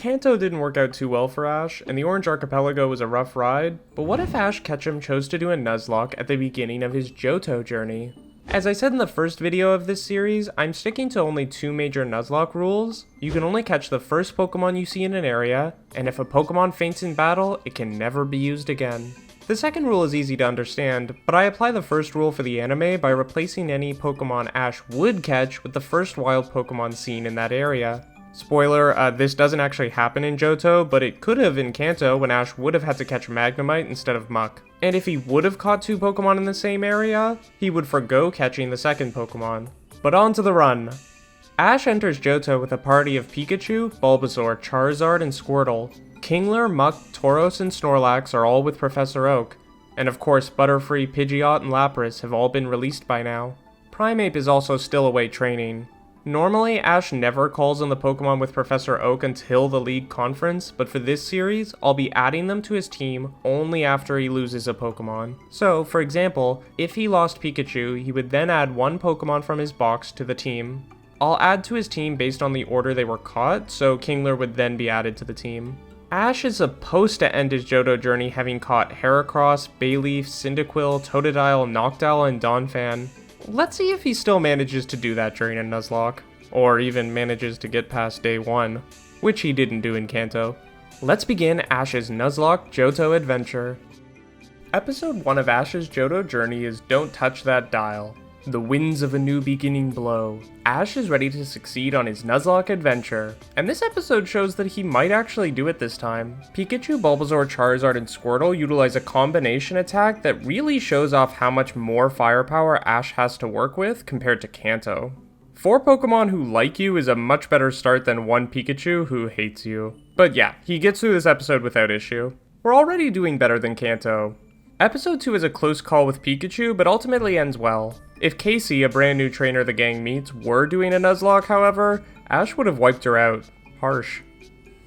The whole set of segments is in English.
Kanto didn't work out too well for Ash, and the Orange Archipelago was a rough ride, but what if Ash Ketchum chose to do a Nuzlocke at the beginning of his Johto journey? As I said in the first video of this series, I'm sticking to only 2 major Nuzlocke rules. You can only catch the first Pokemon you see in an area, and if a Pokemon faints in battle, it can never be used again. The second rule is easy to understand, but I apply the first rule for the anime by replacing any Pokemon Ash would catch with the first wild Pokemon seen in that area. Spoiler, this doesn't actually happen in Johto, but it could have in Kanto when Ash would have had to catch Magnemite instead of Muck. And if he would have caught 2 Pokemon in the same area, he would forgo catching the second Pokemon. But on to the run. Ash enters Johto with a party of Pikachu, Bulbasaur, Charizard, and Squirtle. Kingler, Muck, Tauros, and Snorlax are all with Professor Oak, and of course Butterfree, Pidgeot, and Lapras have all been released by now. Primeape is also still away training. Normally, Ash never calls on the Pokemon with Professor Oak until the League Conference, but for this series, I'll be adding them to his team only after he loses a Pokemon. So, for example, if he lost Pikachu, he would then add 1 Pokemon from his box to the team. I'll add to his team based on the order they were caught, so Kingler would then be added to the team. Ash is supposed to end his Johto journey having caught Heracross, Bayleaf, Cyndaquil, Totodile, Noctowl, and Donphan. Let's see if he still manages to do that during a Nuzlocke, or even manages to get past day 1, which he didn't do in Kanto. Let's begin Ash's Nuzlocke Johto adventure. Episode 1 of Ash's Johto journey is Don't Touch That Dial. The winds of a new beginning blow. Ash is ready to succeed on his Nuzlocke adventure, and this episode shows that he might actually do it this time. Pikachu, Bulbasaur, Charizard, and Squirtle utilize a combination attack that really shows off how much more firepower Ash has to work with compared to Kanto. 4 Pokemon who like you is a much better start than 1 Pikachu who hates you. But yeah, he gets through this episode without issue. We're already doing better than Kanto. Episode 2 is a close call with Pikachu, but ultimately ends well. If Casey, a brand new trainer the gang meets, were doing a Nuzlocke, however, Ash would have wiped her out. Harsh.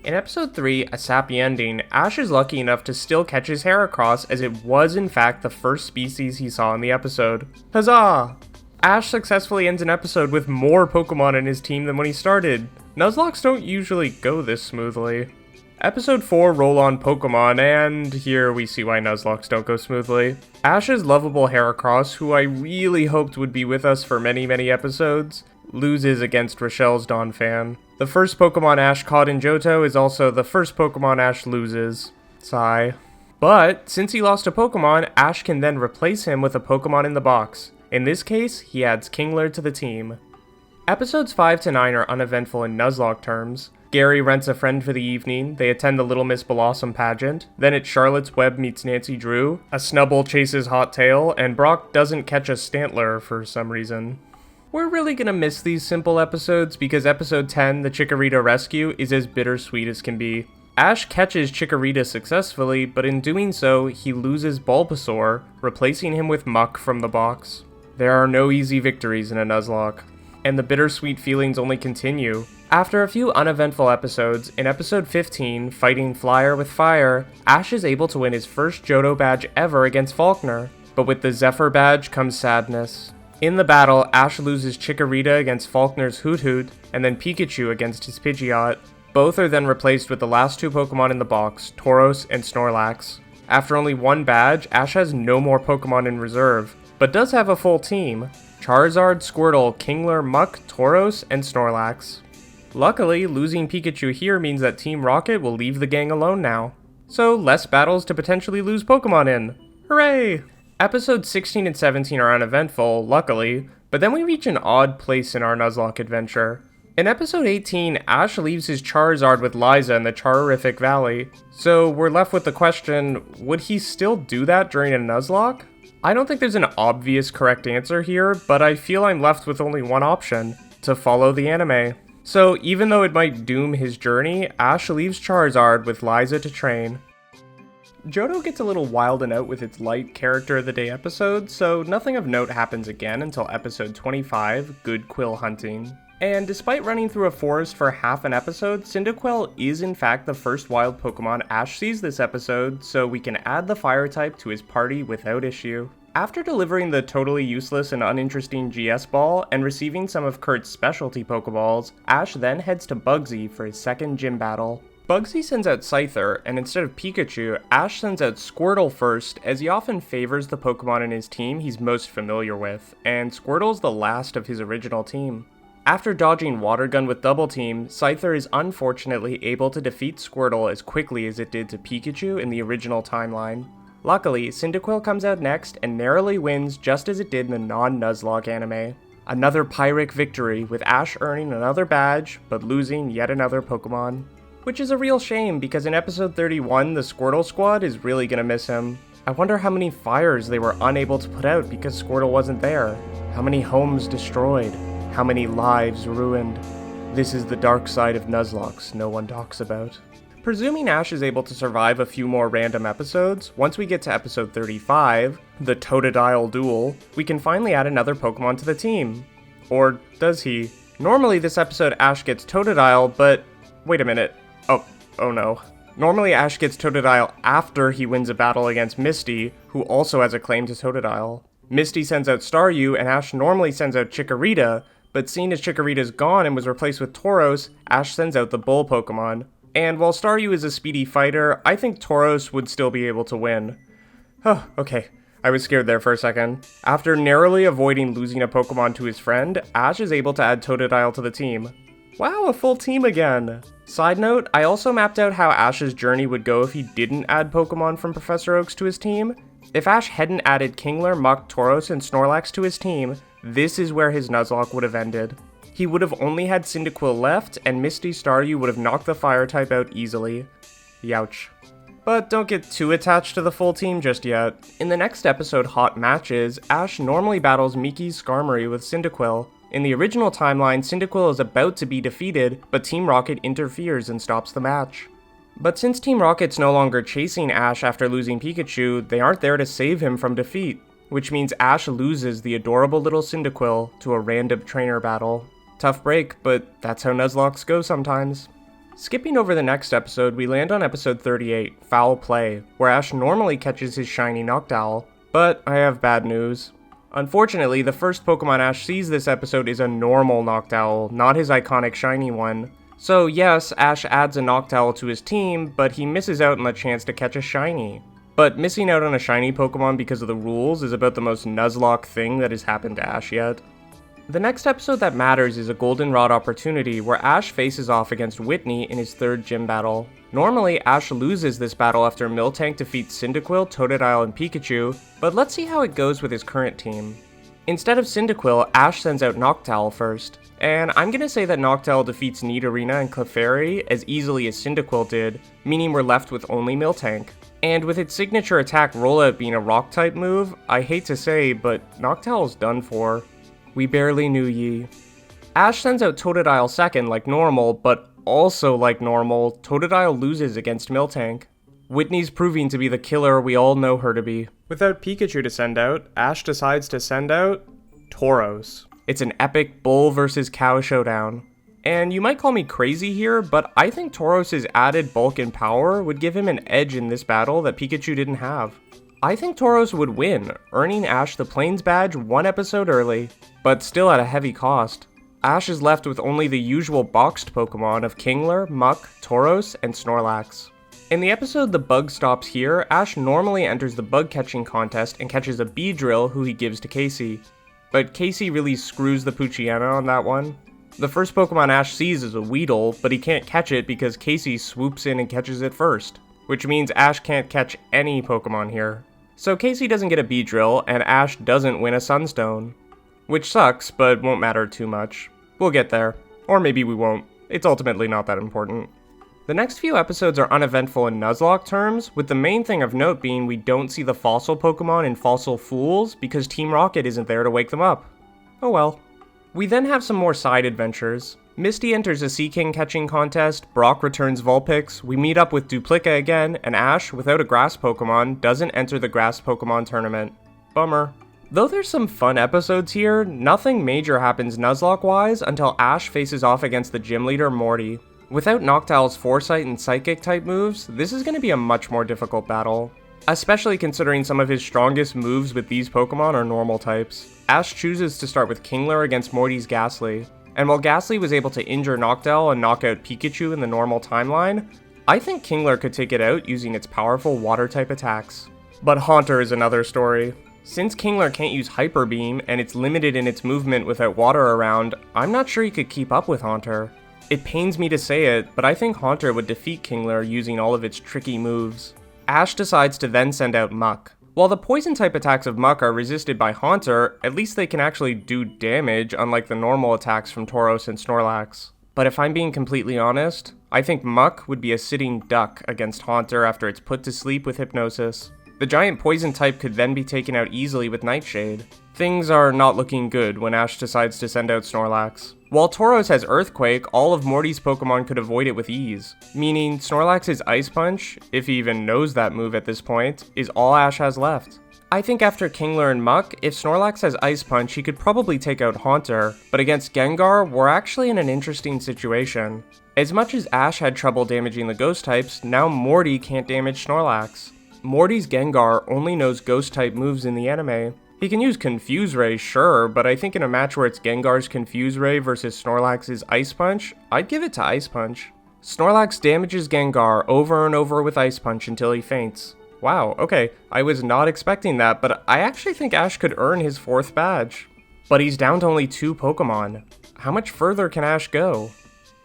In Episode 3, a sappy ending, Ash is lucky enough to still catch his Heracross, as it was in fact the first species he saw in the episode. Huzzah! Ash successfully ends an episode with more Pokemon in his team than when he started. Nuzlockes don't usually go this smoothly. Episode 4, Roll On Pokemon, and here we see why Nuzlockes don't go smoothly. Ash's lovable Heracross, who I really hoped would be with us for many episodes, loses against Rochelle's Donphan. The first Pokemon Ash caught in Johto is also the first Pokemon Ash loses. Sigh. But, since he lost a Pokemon, Ash can then replace him with a Pokemon in the box. In this case, he adds Kingler to the team. Episodes 5 to 9 are uneventful in Nuzlocke terms. Gary rents a friend for the evening, they attend the Little Miss Blossom pageant, then it's Charlotte's Web meets Nancy Drew, a Snubbull chases Hot Tail, and Brock doesn't catch a Stantler for some reason. We're really gonna miss these simple episodes because episode 10, the Chikorita rescue, is as bittersweet as can be. Ash catches Chikorita successfully, but in doing so, he loses Bulbasaur, replacing him with Muck from the box. There are no easy victories in a Nuzlocke, and the bittersweet feelings only continue. After a few uneventful episodes, in episode 15, Fighting Flyer with Fire, Ash is able to win his first Johto badge ever against Faulkner, but with the Zephyr badge comes sadness. In the battle, Ash loses Chikorita against Faulkner's Hoot Hoot, and then Pikachu against his Pidgeot. Both are then replaced with the last 2 Pokemon in the box, Tauros and Snorlax. After only 1 badge, Ash has no more Pokemon in reserve, but does have a full team: Charizard, Squirtle, Kingler, Muck, Tauros, and Snorlax. Luckily, losing Pikachu here means that Team Rocket will leave the gang alone now. So, less battles to potentially lose Pokemon in. Hooray! Episodes 16 and 17 are uneventful, luckily, but then we reach an odd place in our Nuzlocke adventure. In episode 18, Ash leaves his Charizard with Liza in the Charrific Valley, so we're left with the question, would he still do that during a Nuzlocke? I don't think there's an obvious correct answer here, but I feel I'm left with only one option: to follow the anime. So even though it might doom his journey, Ash leaves Charizard with Liza to train. Johto gets a little wild and out with its light character of the day episode, so nothing of note happens again until episode 25, Good Quill Hunting. And despite running through a forest for half an episode, Cyndaquil is in fact the first wild Pokemon Ash sees this episode, so we can add the fire type to his party without issue. After delivering the totally useless and uninteresting GS Ball and receiving some of Kurt's specialty Pokeballs, Ash then heads to Bugsy for his second gym battle. Bugsy sends out Scyther, and instead of Pikachu, Ash sends out Squirtle first, as he often favors the Pokemon in his team he's most familiar with, and Squirtle's the last of his original team. After dodging Water Gun with Double Team, Scyther is unfortunately able to defeat Squirtle as quickly as it did to Pikachu in the original timeline. Luckily, Cyndaquil comes out next and narrowly wins just as it did in the non-Nuzlocke anime. Another Pyrrhic victory, with Ash earning another badge, but losing yet another Pokemon. Which is a real shame, because in episode 31, the Squirtle squad is really gonna miss him. I wonder how many fires they were unable to put out because Squirtle wasn't there. How many homes destroyed? How many lives ruined? This is the dark side of Nuzlocke no one talks about. Presuming Ash is able to survive a few more random episodes, once we get to episode 35, the Totodile Duel, we can finally add another Pokemon to the team. Or does he? Normally this episode Ash gets Totodile, but wait a minute. Oh no. Normally Ash gets Totodile after he wins a battle against Misty, who also has a claim to Totodile. Misty sends out Staryu, and Ash normally sends out Chikorita, but seeing as Chikorita's gone and was replaced with Tauros, Ash sends out the Bull Pokemon. And while Staryu is a speedy fighter, I think Tauros would still be able to win. Oh, okay. I was scared there for a second. After narrowly avoiding losing a Pokemon to his friend, Ash is able to add Totodile to the team. Wow, a full team again! Side note, I also mapped out how Ash's journey would go if he didn't add Pokemon from Professor Oaks to his team. If Ash hadn't added Kingler, Muk, Tauros, and Snorlax to his team, this is where his Nuzlocke would have ended. He would have only had Cyndaquil left, and Misty Staryu would have knocked the fire type out easily. Youch. But don't get too attached to the full team just yet. In the next episode, Hot Matches, Ash normally battles Mickey's Skarmory with Cyndaquil. In the original timeline, Cyndaquil is about to be defeated, but Team Rocket interferes and stops the match. But since Team Rocket's no longer chasing Ash after losing Pikachu, they aren't there to save him from defeat, which means Ash loses the adorable little Cyndaquil to a random trainer battle. Tough break, but that's how Nuzlocke go sometimes. Skipping over the next episode, we land on episode 38, Foul Play, where Ash normally catches his shiny Noctowl, but I have bad news. Unfortunately, the first Pokemon Ash sees this episode is a normal Noctowl, not his iconic shiny one. So yes, Ash adds a Noctowl to his team, but he misses out on the chance to catch a shiny. But missing out on a shiny Pokemon because of the rules is about the most Nuzlocke thing that has happened to Ash yet. The next episode that matters is a Goldenrod opportunity where Ash faces off against Whitney in his third gym battle. Normally, Ash loses this battle after Miltank defeats Cyndaquil, Totodile, and Pikachu, but let's see how it goes with his current team. Instead of Cyndaquil, Ash sends out Noctowl first, and I'm gonna say that Noctowl defeats Nidorina and Clefairy as easily as Cyndaquil did, meaning we're left with only Miltank. And with its signature attack rollout being a Rock-type move, I hate to say, but Noctowl's done for. We barely knew ye. Ash sends out Totodile second like normal, but also like normal, Totodile loses against Miltank. Whitney's proving to be the killer we all know her to be. Without Pikachu to send out, Ash decides to send out Tauros. It's an epic bull versus cow showdown. And you might call me crazy here, but I think Tauros' added bulk and power would give him an edge in this battle that Pikachu didn't have. I think Tauros would win, earning Ash the Plains badge one episode early, but still at a heavy cost. Ash is left with only the usual boxed Pokemon of Kingler, Muk, Tauros, and Snorlax. In the episode The Bug Stops Here, Ash normally enters the bug catching contest and catches a Beedrill who he gives to Casey. But Casey really screws the Poochyena on that one. The first Pokemon Ash sees is a Weedle, but he can't catch it because Casey swoops in and catches it first, which means Ash can't catch any Pokemon here. So Casey doesn't get a Beedrill, and Ash doesn't win a Sunstone. Which sucks, but won't matter too much. We'll get there. Or maybe we won't. It's ultimately not that important. The next few episodes are uneventful in Nuzlocke terms, with the main thing of note being we don't see the fossil Pokemon in Fossil Fools because Team Rocket isn't there to wake them up. Oh well. We then have some more side adventures. Misty enters a Seaking catching contest, Brock returns Vulpix, we meet up with Duplica again, and Ash, without a grass Pokemon, doesn't enter the grass Pokemon tournament. Bummer. Though there's some fun episodes here, nothing major happens Nuzlocke-wise until Ash faces off against the gym leader Morty. Without Noctowl's Foresight and Psychic type moves, this is going to be a much more difficult battle. Especially considering some of his strongest moves with these Pokemon are normal types. Ash chooses to start with Kingler against Morty's Ghastly. And while Ghastly was able to injure Noctowl and knock out Pikachu in the normal timeline, I think Kingler could take it out using its powerful water-type attacks. But Haunter is another story. Since Kingler can't use Hyper Beam and it's limited in its movement without water around, I'm not sure he could keep up with Haunter. It pains me to say it, but I think Haunter would defeat Kingler using all of its tricky moves. Ash decides to then send out Muck. While the poison-type attacks of Muck are resisted by Haunter, at least they can actually do damage, unlike the normal attacks from Tauros and Snorlax. But if I'm being completely honest, I think Muck would be a sitting duck against Haunter after it's put to sleep with Hypnosis. The giant poison type could then be taken out easily with Nightshade. Things are not looking good when Ash decides to send out Snorlax. While Tauros has Earthquake, all of Morty's Pokemon could avoid it with ease, meaning Snorlax's Ice Punch, if he even knows that move at this point, is all Ash has left. I think after Kingler and Muck, if Snorlax has Ice Punch, he could probably take out Haunter, but against Gengar, we're actually in an interesting situation. As much as Ash had trouble damaging the Ghost types, now Morty can't damage Snorlax. Morty's Gengar only knows Ghost-type moves in the anime. He can use Confuse Ray, sure, but I think in a match where it's Gengar's Confuse Ray versus Snorlax's Ice Punch, I'd give it to Ice Punch. Snorlax damages Gengar over and over with Ice Punch until he faints. Wow, okay, I was not expecting that, but I actually think Ash could earn his 4th badge. But he's down to only 2 Pokemon. How much further can Ash go?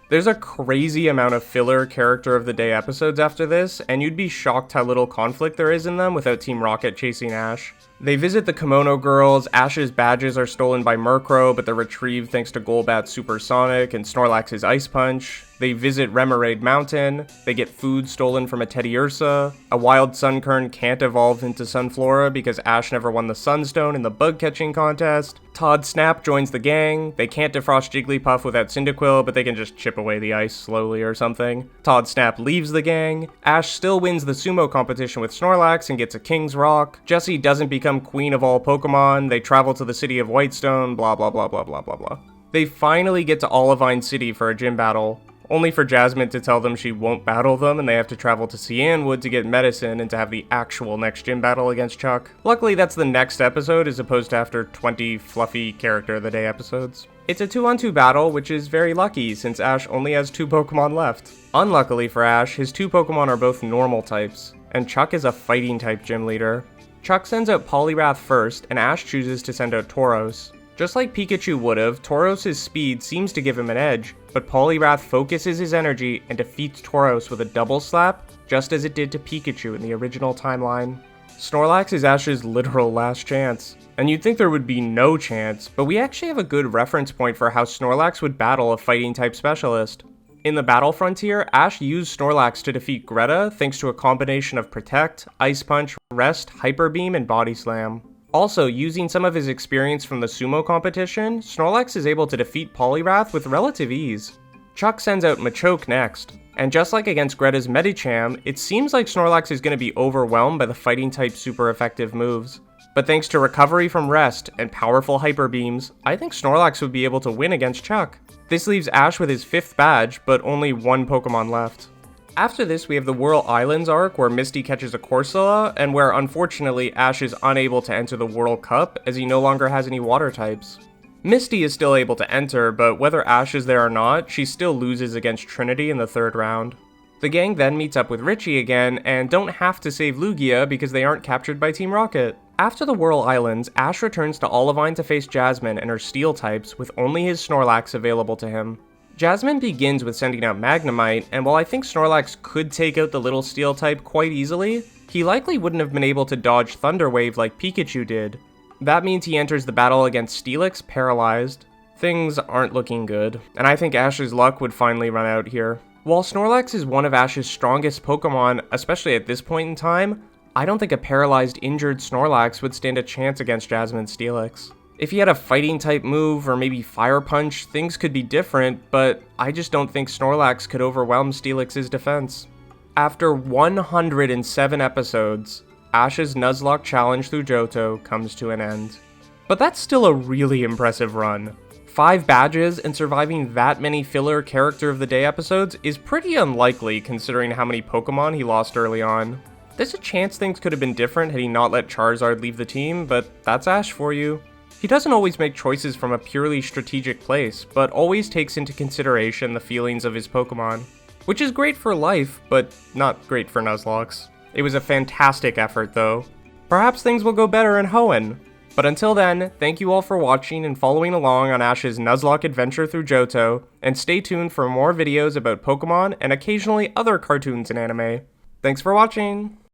There's a crazy amount of filler Character of the Day episodes after this, and you'd be shocked how little conflict there is in them without Team Rocket chasing Ash. They visit the Kimono Girls, Ash's badges are stolen by Murkrow, but they're retrieved thanks to Golbat's Supersonic and Snorlax's Ice Punch. They visit Remoraid Mountain, they get food stolen from a Teddiursa, a wild Sunkern can't evolve into Sunflora because Ash never won the Sunstone in the bug catching contest. Todd Snap joins the gang, they can't defrost Jigglypuff without Cyndaquil, but they can just chip away the ice slowly or something. Todd Snap leaves the gang, Ash still wins the sumo competition with Snorlax and gets a King's Rock, Jessie doesn't become queen of all Pokemon, they travel to the city of Whitestone, blah blah blah blah blah blah blah. They finally get to Olivine City for a gym battle, only for Jasmine to tell them she won't battle them and they have to travel to Cianwood to get medicine and to have the actual next gym battle against Chuck. Luckily that's the next episode as opposed to after 20 fluffy Character of the Day episodes. It's a 2-on-2 battle, which is very lucky since Ash only has 2 Pokemon left. Unluckily for Ash, his 2 Pokemon are both normal types, and Chuck is a fighting type gym leader. Chuck sends out Poliwrath first, and Ash chooses to send out Tauros. Just like Pikachu would've, Tauros' speed seems to give him an edge, but Poliwrath focuses his energy and defeats Tauros with a double slap, just as it did to Pikachu in the original timeline. Snorlax is Ash's literal last chance, and you'd think there would be no chance, but we actually have a good reference point for how Snorlax would battle a fighting type specialist. In the Battle Frontier, Ash used Snorlax to defeat Greta thanks to a combination of Protect, Ice Punch, Rest, Hyper Beam, and Body Slam. Also, using some of his experience from the sumo competition, Snorlax is able to defeat Poliwrath with relative ease. Chuck sends out Machoke next, and just like against Greta's Medicham, it seems like Snorlax is going to be overwhelmed by the fighting type super effective moves. But thanks to recovery from Rest and powerful Hyper Beams, I think Snorlax would be able to win against Chuck. This leaves Ash with his 5th badge, but only 1 Pokemon left. After this, we have the Whirl Islands arc where Misty catches a Corsola, and where unfortunately Ash is unable to enter the World Cup as he no longer has any water types. Misty is still able to enter, but whether Ash is there or not, she still loses against Trinity in the 3rd round. The gang then meets up with Richie again, and don't have to save Lugia because they aren't captured by Team Rocket. After the Whirl Islands, Ash returns to Olivine to face Jasmine and her Steel types with only his Snorlax available to him. Jasmine begins with sending out Magnemite, and while I think Snorlax could take out the little Steel type quite easily, he likely wouldn't have been able to dodge Thunder Wave like Pikachu did. That means he enters the battle against Steelix paralyzed. Things aren't looking good, and I think Ash's luck would finally run out here. While Snorlax is one of Ash's strongest Pokemon, especially at this point in time, I don't think a paralyzed injured Snorlax would stand a chance against Jasmine Steelix. If he had a fighting type move or maybe Fire Punch, things could be different, but I just don't think Snorlax could overwhelm Steelix's defense. After 107 episodes, Ash's Nuzlocke challenge through Johto comes to an end. But that's still a really impressive run. 5 badges and surviving that many filler Character of the Day episodes is pretty unlikely considering how many Pokemon he lost early on. There's a chance things could have been different had he not let Charizard leave the team, but that's Ash for you. He doesn't always make choices from a purely strategic place, but always takes into consideration the feelings of his Pokemon. which is great for life, but not great for Nuzlocks. It was a fantastic effort though. Perhaps things will go better in Hoenn. But until then, thank you all for watching and following along on Ash's Nuzlocke adventure through Johto, and stay tuned for more videos about Pokemon and occasionally other cartoons and anime. Thanks for watching!